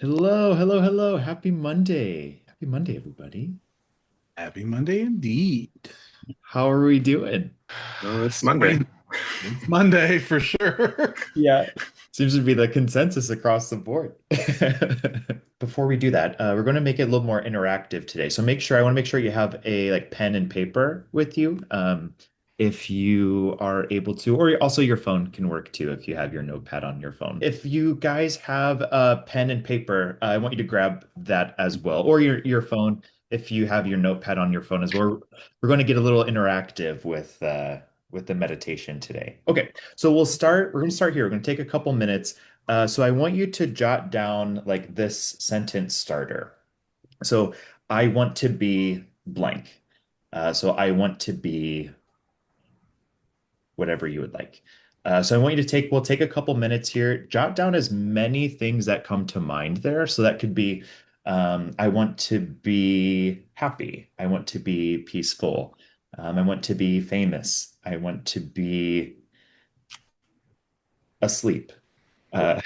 Hello, hello, hello. Happy Monday. Happy Monday, everybody. Happy Monday indeed. How are we doing? No, it's Monday. Spring. It's Monday for sure. Yeah. Seems to be the consensus across the board. Before we do that, we're going to make it a little more interactive today. So I want to make sure you have a like pen and paper with you. If you are able to, or also your phone can work too if you have your notepad on your phone. If you guys have a pen and paper, I want you to grab that as well, or your phone if you have your notepad on your phone as well. We're going to get a little interactive with the meditation today. Okay. So we're going to start here. We're going to take a couple minutes. So I want you to jot down like this sentence starter. So I want to be blank. So I want to be whatever you would like. So I want you to we'll take a couple minutes here, jot down as many things that come to mind there. So that could be, I want to be happy. I want to be peaceful. I want to be famous. I want to be asleep. Oh, Uh,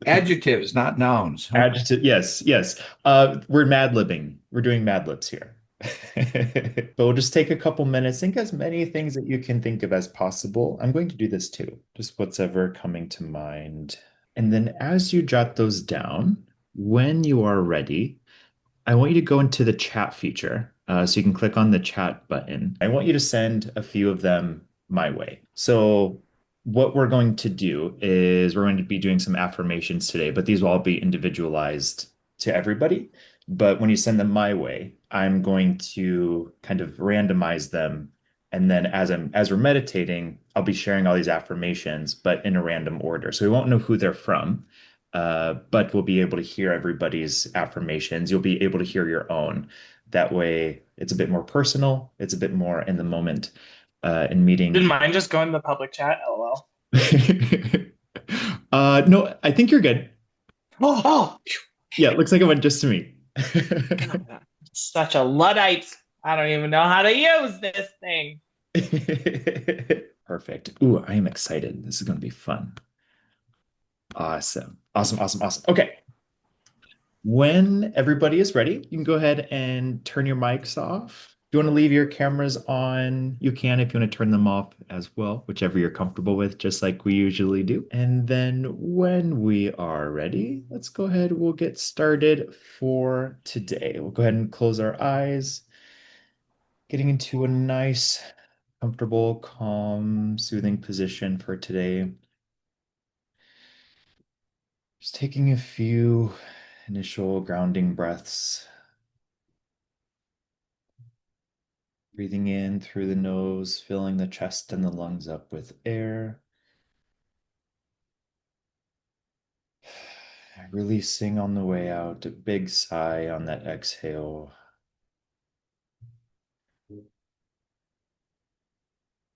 adjectives, not nouns. Huh? Adjective, yes, yes. We're mad-libbing. We're doing Mad Libs here. But we'll just take a couple minutes. Think as many things that you can think of as possible. I'm going to do this too, just what's ever coming to mind. And then as you jot those down, when you are ready, I want you to go into the chat feature. So you can click on the chat button. I want you to send a few of them my way. So what we're going to do is we're going to be doing some affirmations today, but these will all be individualized to everybody. But when you send them my way, I'm going to kind of randomize them. And then as we're meditating, I'll be sharing all these affirmations, but in a random order. So we won't know who they're from, but we'll be able to hear everybody's affirmations. You'll be able to hear your own. That way, it's a bit more personal. It's a bit more in the moment, in Didn't meeting. mine just go in the public chat? LOL. No, I think you're good. Oh, Yeah, it looks like it went just to me. God. Such a Luddite. I don't even know how to use this thing. Perfect. Ooh, I am excited. This is going to be fun. Awesome. Awesome, awesome, awesome. Okay. When everybody is ready, you can go ahead and turn your mics off. If you want to leave your cameras on, you can. If you want to turn them off as well, whichever you're comfortable with, just like we usually do. And then when we are ready, let's go ahead. We'll get started for today. We'll go ahead and close our eyes, getting into a nice, comfortable, calm, soothing position for today. Just taking a few initial grounding breaths. Breathing in through the nose, filling the chest and the lungs up with air. Releasing on the way out, a big sigh on that exhale.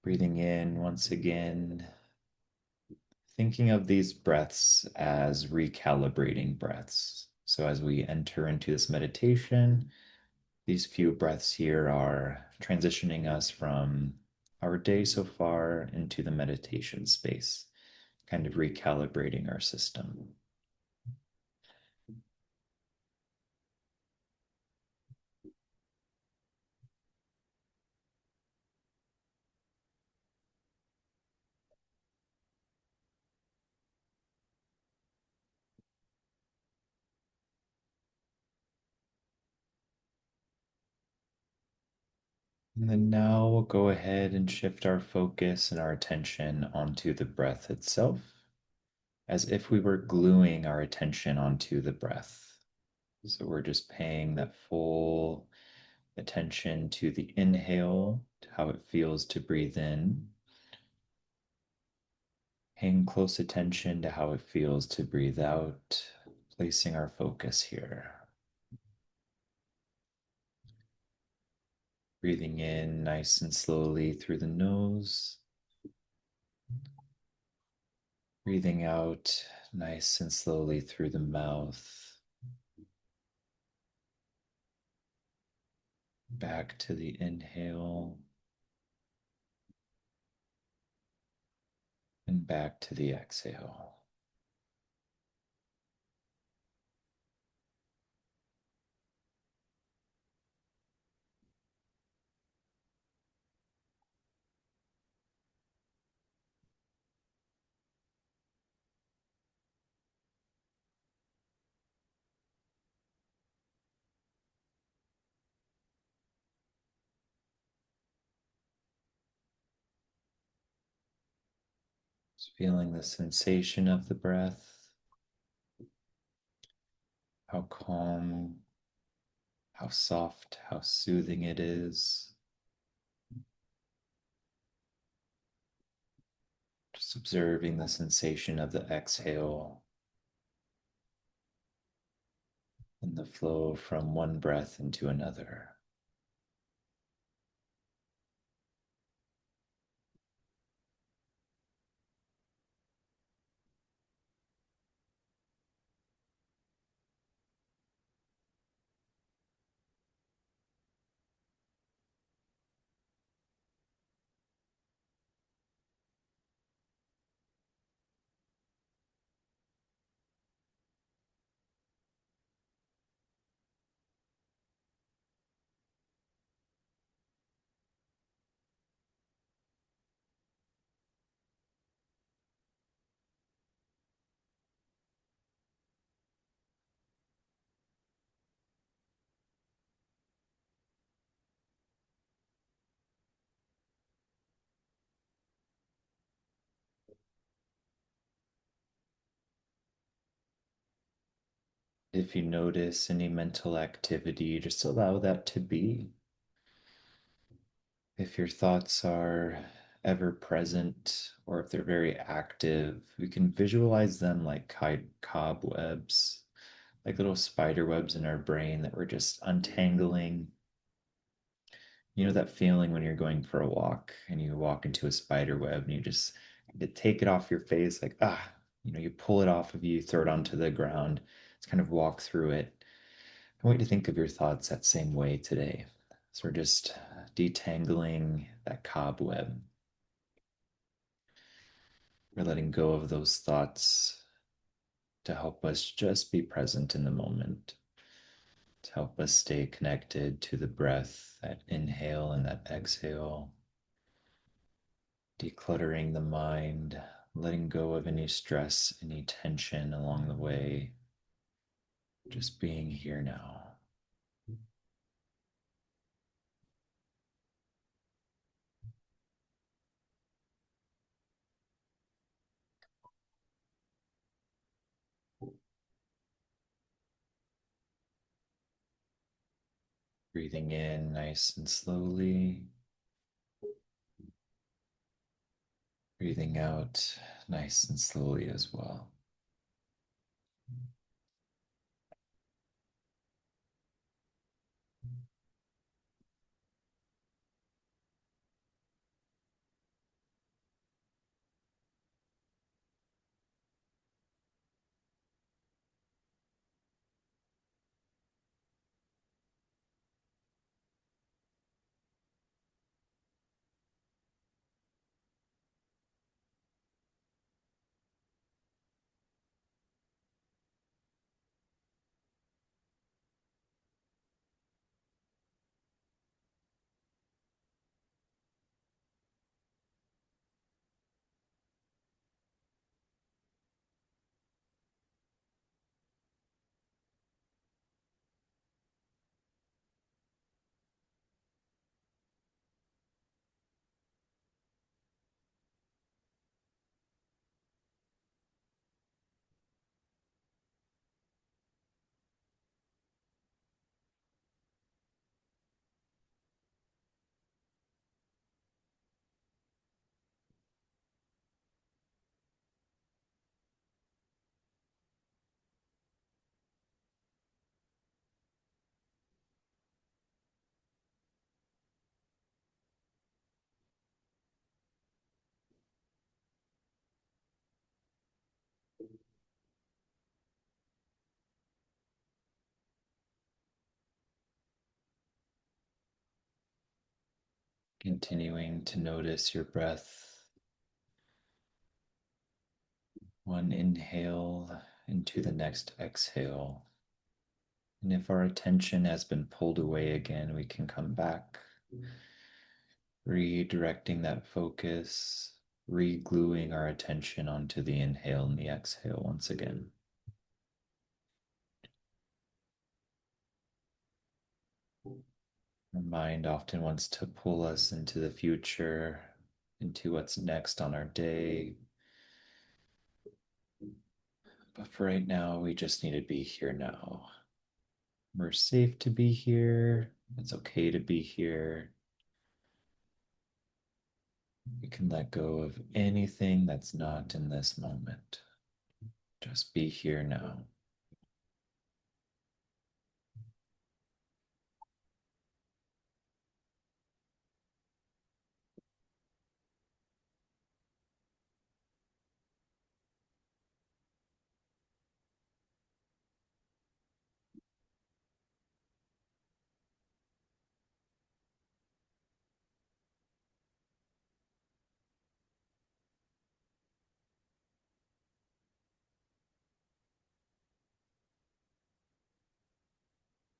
Breathing in once again, thinking of these breaths as recalibrating breaths. So as we enter into this meditation, these few breaths here are transitioning us from our day so far into the meditation space, kind of recalibrating our system. And then now we'll go ahead and shift our focus and our attention onto the breath itself, as if we were gluing our attention onto the breath. So we're just paying that full attention to the inhale, to how it feels to breathe in, paying close attention to how it feels to breathe out, placing our focus here. Breathing in nice and slowly through the nose. Breathing out nice and slowly through the mouth. Back to the inhale and back to the exhale. Just feeling the sensation of the breath, how calm, how soft, how soothing it is. Just observing the sensation of the exhale and the flow from one breath into another. If you notice any mental activity, just allow that to be. If your thoughts are ever present or if they're very active, we can visualize them like cobwebs, like little spider webs in our brain that we're just untangling. You know that feeling when you're going for a walk and you walk into a spider web and you take it off your face, like, you pull it off of you, throw it onto the ground, just kind of walk through it. I want you to think of your thoughts that same way today. So we're just detangling that cobweb. We're letting go of those thoughts to help us just be present in the moment, to help us stay connected to the breath, that inhale and that exhale, decluttering the mind, letting go of any stress, any tension along the way, just being here now. Breathing in nice and slowly, breathing out nice and slowly as well. Continuing to notice your breath, one inhale into the next exhale. And if our attention has been pulled away again, we can come back, redirecting that focus, re-gluing our attention onto the inhale and the exhale once again. Our mind often wants to pull us into the future, into what's next on our day, But for right now, we just need to be here now. We're safe to be here. It's okay to be here. We can let go of anything that's not in this moment. Just be here now.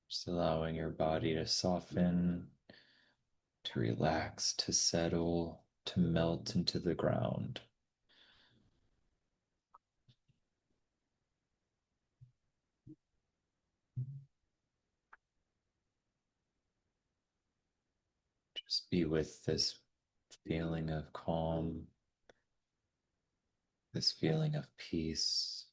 Just allowing your body to soften, to relax, to settle, to melt into the ground. Just be with this feeling of calm, this feeling of peace.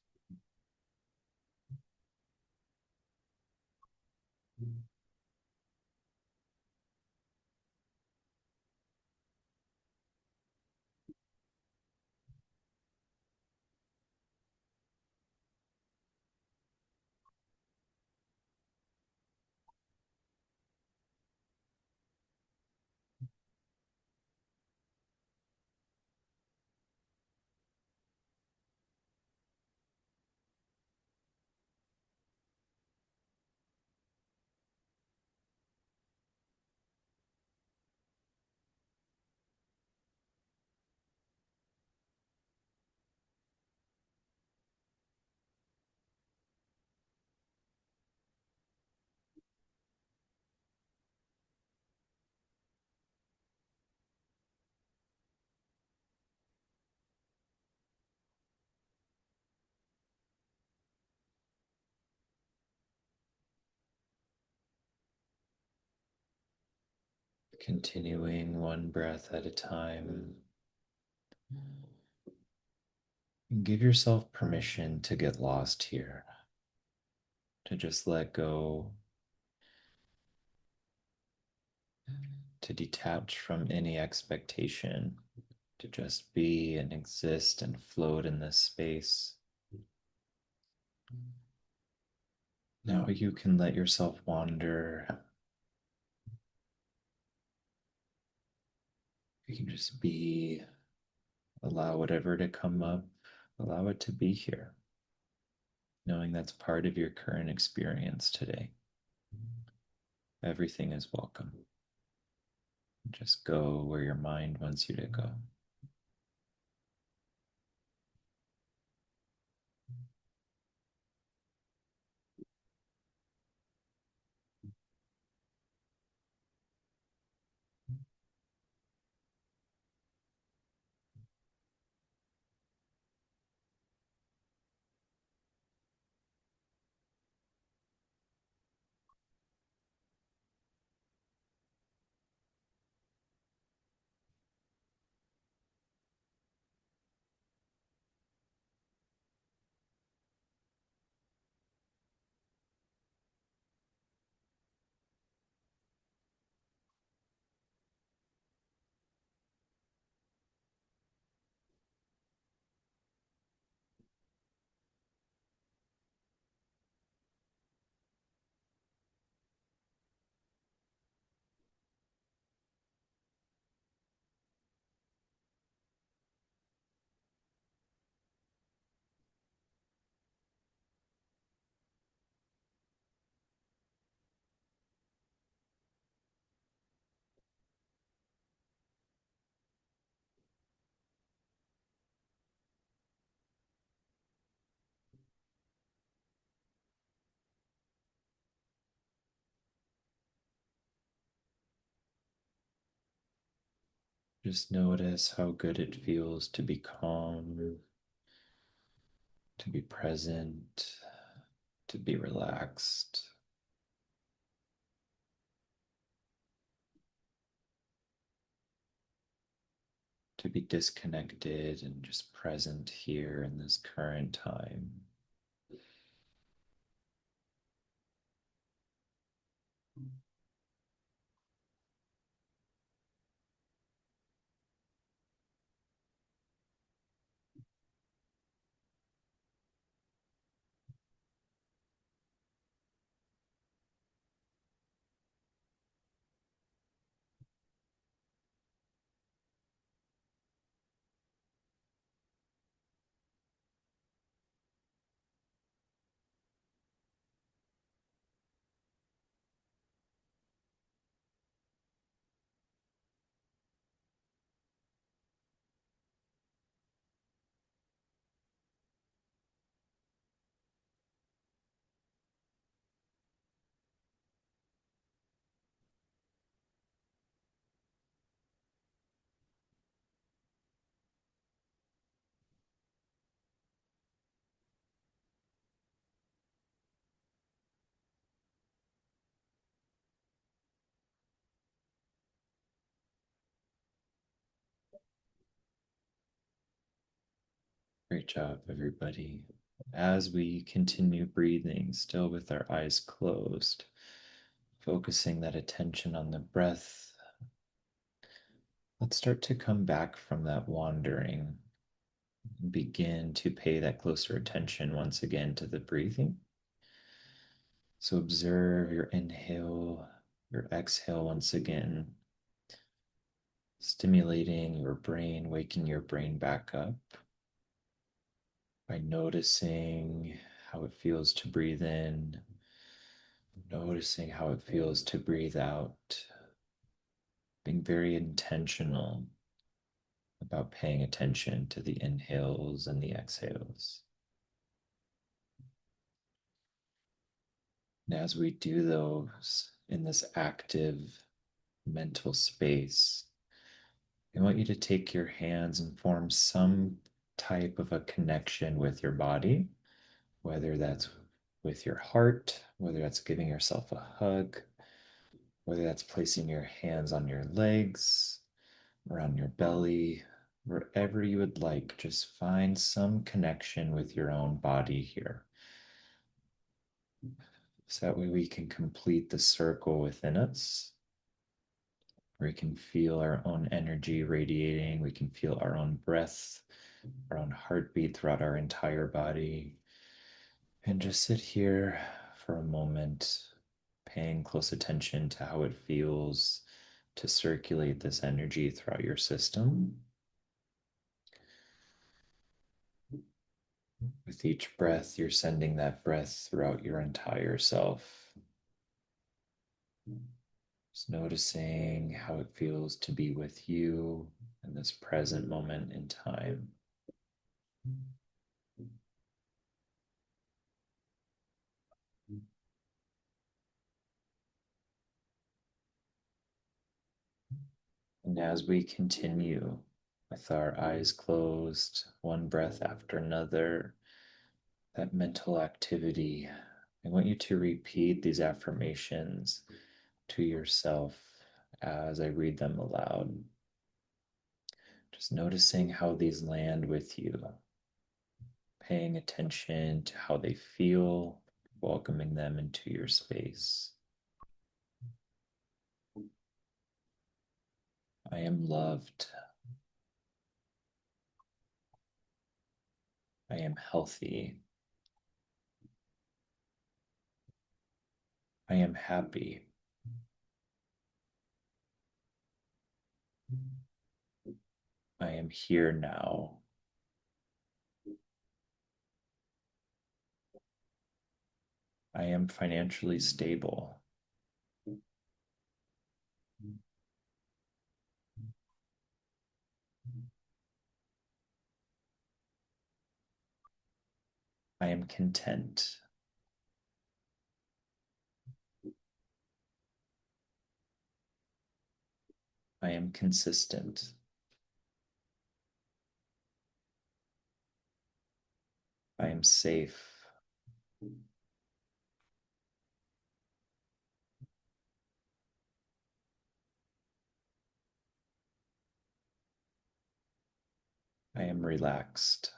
Continuing one breath at a time. And give yourself permission to get lost here, to just let go, to detach from any expectation, to just be and exist and float in this space. Now you can let yourself wander. You can just be, allow whatever to come up, allow it to be here, knowing that's part of your current experience today. Everything is welcome. Just go where your mind wants you to go. Just notice how good it feels to be calm, to be present, to be relaxed, to be disconnected and just present here in this current time. Great job, everybody. As we continue breathing, still with our eyes closed, focusing that attention on the breath, let's start to come back from that wandering and begin to pay that closer attention once again to the breathing. So observe your inhale, your exhale once again, stimulating your brain, waking your brain back up by noticing how it feels to breathe in, noticing how it feels to breathe out, being very intentional about paying attention to the inhales and the exhales. And as we do those in this active mental space, I want you to take your hands and form some type of a connection with your body, whether that's with your heart, whether that's giving yourself a hug, whether that's placing your hands on your legs or on your belly, wherever you would like. Just find some connection with your own body here. So that way we can complete the circle within us. We can feel our own energy radiating. We can feel our own breath, our own heartbeat throughout our entire body. And just sit here for a moment, paying close attention to how it feels to circulate this energy throughout your system. With each breath, you're sending that breath throughout your entire self. Just noticing how it feels to be with you in this present moment in time. And as we continue with our eyes closed, one breath after another, that mental activity, I want you to repeat these affirmations to yourself as I read them aloud. Just noticing how these land with you, paying attention to how they feel, welcoming them into your space. I am loved. I am healthy. I am happy. I am here now. I am financially stable. I am content. I am consistent. I am safe. I am relaxed.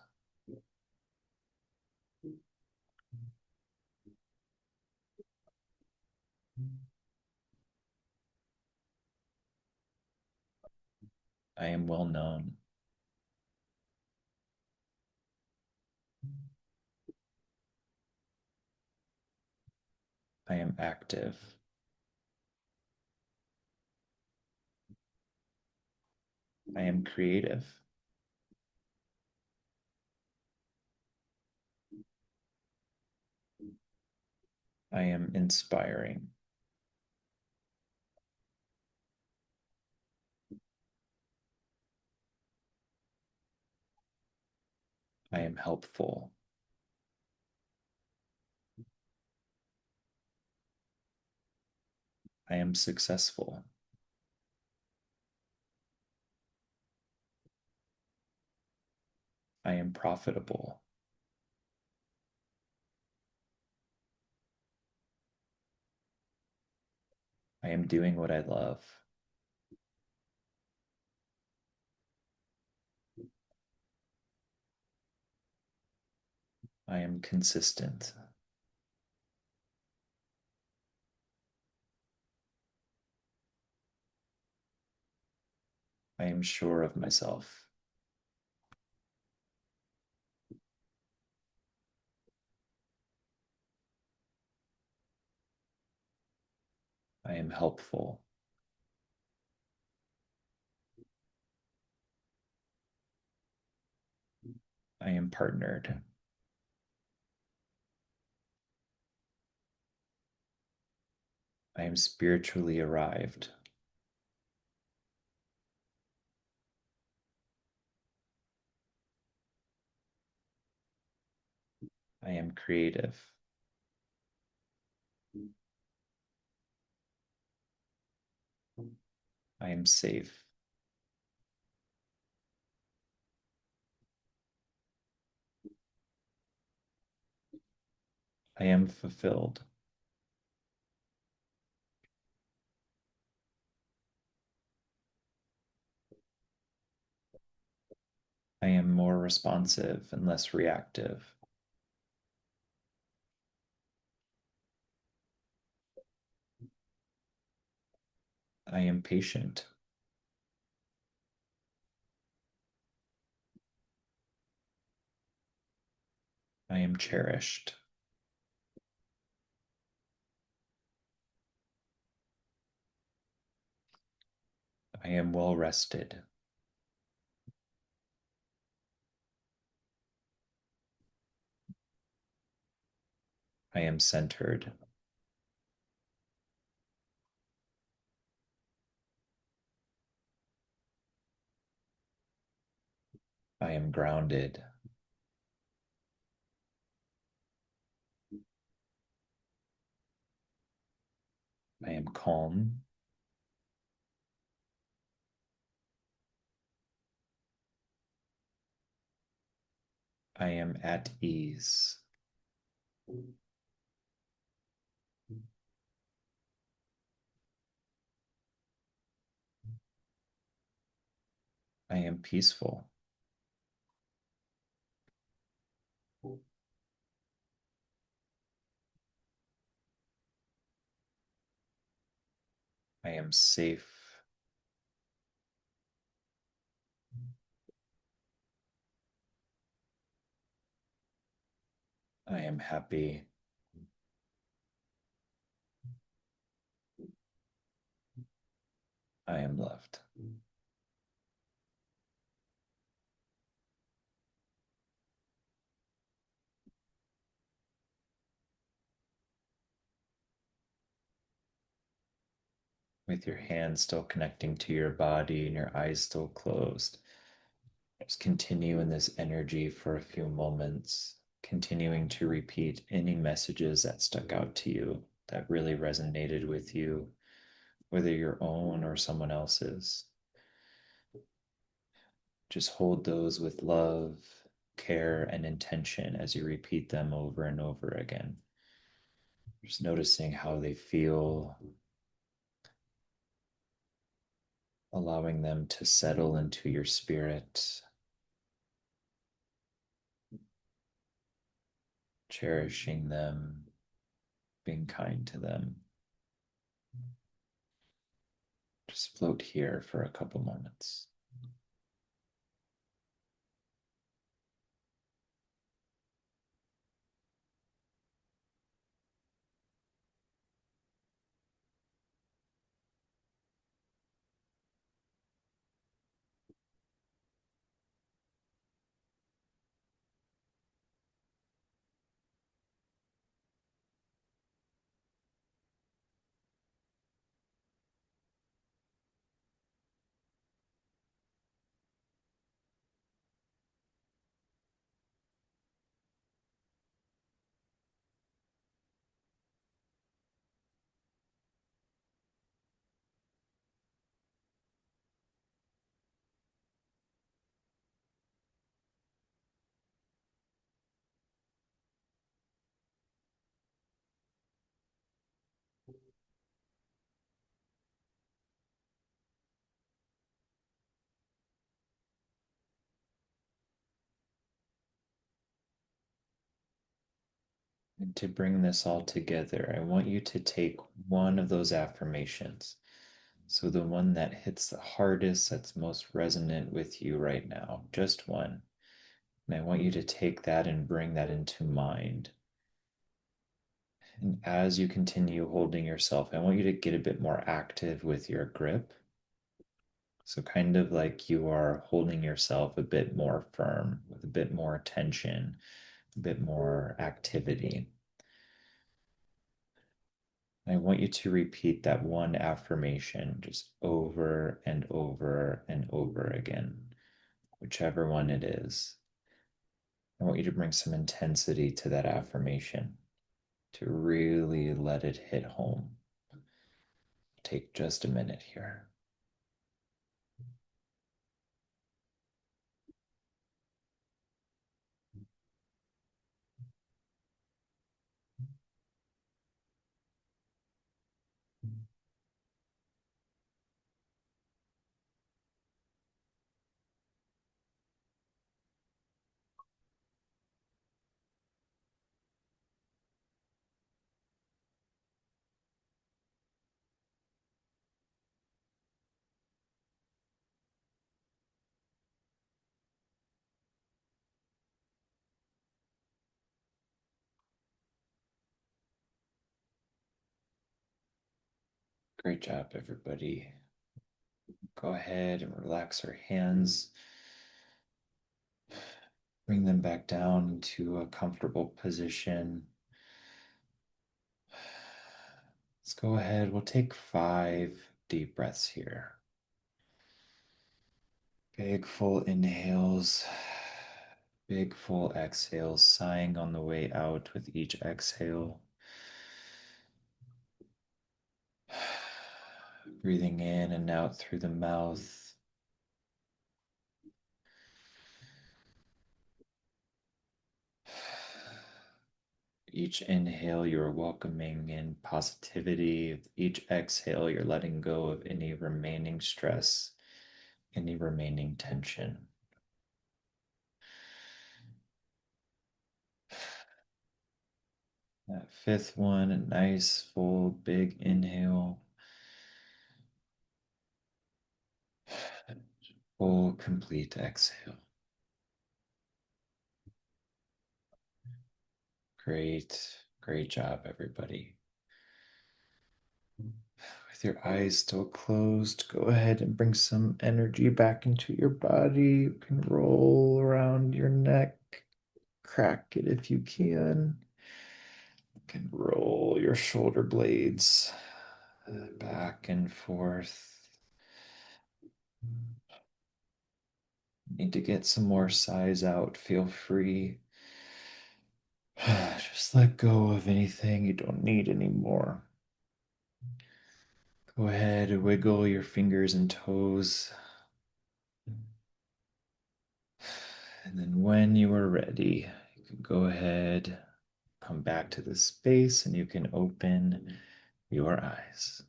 I am well known. I am active. I am creative. I am inspiring. I am helpful. I am successful. I am profitable. I am doing what I love. I am consistent. I am sure of myself. I am helpful. I am partnered. I am spiritually arrived. I am creative. I am safe. I am fulfilled. I am more responsive and less reactive. I am patient. I am cherished. I am well rested. I am centered. I am grounded. I am calm. I am at ease. I am peaceful. I am safe. I am happy. I am loved. With your hands still connecting to your body and your eyes still closed, just continue in this energy for a few moments, continuing to repeat any messages that stuck out to you, that really resonated with you, whether your own or someone else's. Just hold those with love, care, and intention as you repeat them over and over again. Just noticing how they feel, allowing them to settle into your spirit, cherishing them, being kind to them. Just float here for a couple moments. And to bring this all together, I want you to take one of those affirmations. So the one that hits the hardest, that's most resonant with you right now, just one. And I want you to take that and bring that into mind. And as you continue holding yourself, I want you to get a bit more active with your grip. So, kind of like you are holding yourself a bit more firm, with a bit more tension, a bit more activity. I want you to repeat that one affirmation just over and over and over again, whichever one it is. I want you to bring some intensity to that affirmation to really let it hit home. Take just a minute here. Great job, everybody. Go ahead and relax our hands. Bring them back down into a comfortable position. Let's go ahead. We'll take 5 deep breaths here. Big full inhales, big full exhales, sighing on the way out with each exhale. Breathing in and out through the mouth. Each inhale, you're welcoming in positivity. With each exhale, you're letting go of any remaining stress, any remaining tension. That fifth one, a nice, full, big inhale. Full, complete exhale. Great, great job, everybody. With your eyes still closed, go ahead and bring some energy back into your body. You can roll around your neck, crack it if you can. You can roll your shoulder blades back and forth. Need to get some more size out, feel free. Just let go of anything you don't need anymore. Go ahead and wiggle your fingers and toes. And then when you are ready, you can go ahead, come back to the space, and you can open your eyes.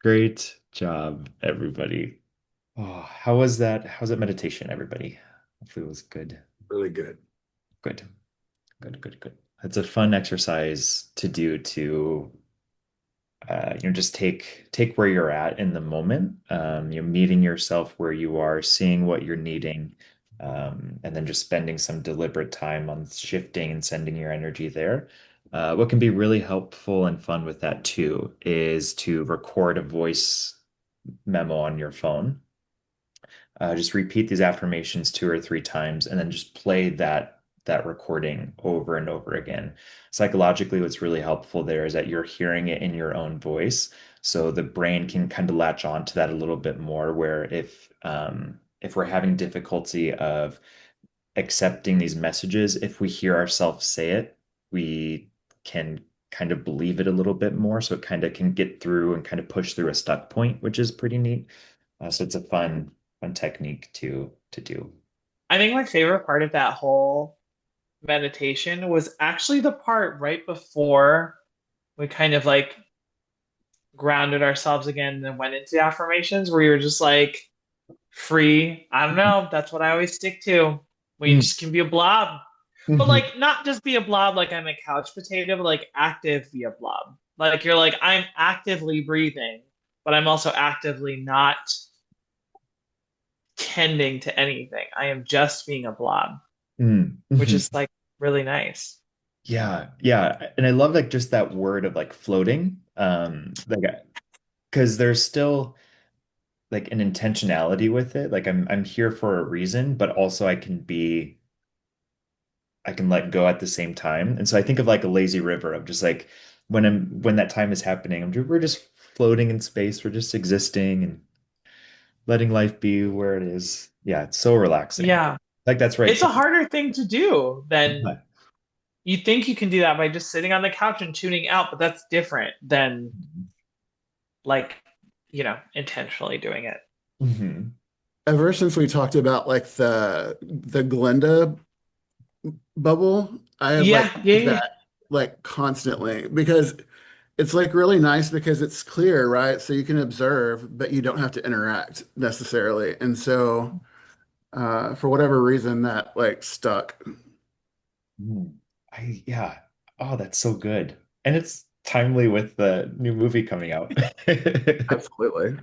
Great job, everybody. Oh, how was that? How's that meditation, everybody? Hopefully it was good. Really good. Good. Good, good, good. It's a fun exercise to do to just take where you're at in the moment. You're meeting yourself where you are, seeing what you're needing, and then just spending some deliberate time on shifting and sending your energy there. What can be really helpful and fun with that too is to record a voice memo on your phone. Just repeat these affirmations 2 or 3 times, and then just play that recording over and over again. Psychologically, what's really helpful there is that you're hearing it in your own voice, so the brain can kind of latch on to that a little bit more. Where if we're having difficulty of accepting these messages, if we hear ourselves say it, we can kind of believe it a little bit more. So it kind of can get through and kind of push through a stuck point, which is pretty neat. So it's a fun technique to do. I think my favorite part of that whole meditation was actually the part right before we kind of like grounded ourselves again and then went into affirmations where you're just like free. I don't know. That's what I always stick to. When you Mm, just can be a blob. But mhm, like not just be a blob like I'm a couch potato, but like active be a blob. Like you're like, I'm actively breathing, but I'm also actively not tending to anything. I am just being a blob, which mhm. is like really nice. Yeah, yeah. And I love like just that word of like floating. Like because there's still like an intentionality with it. Like I'm here for a reason, but also I can let go at the same time. And so I think of like a lazy river of just like when that time is happening, we're just floating in space, we're just existing and letting life be where it is. Yeah, it's so relaxing. Yeah. Like that's right. It's a So harder thing to do than yeah. you think you can do that by just sitting on the couch and tuning out, but that's different than like, intentionally doing it. Mhm. Ever since we talked about like the Glenda bubble, I have like Yeah, yeah, used yeah. that like constantly because it's like really nice because it's clear, right? So you can observe, but you don't have to interact necessarily. And so for whatever reason that like stuck. Mm. Yeah. Oh, that's so good. And it's timely with the new movie coming out. Absolutely.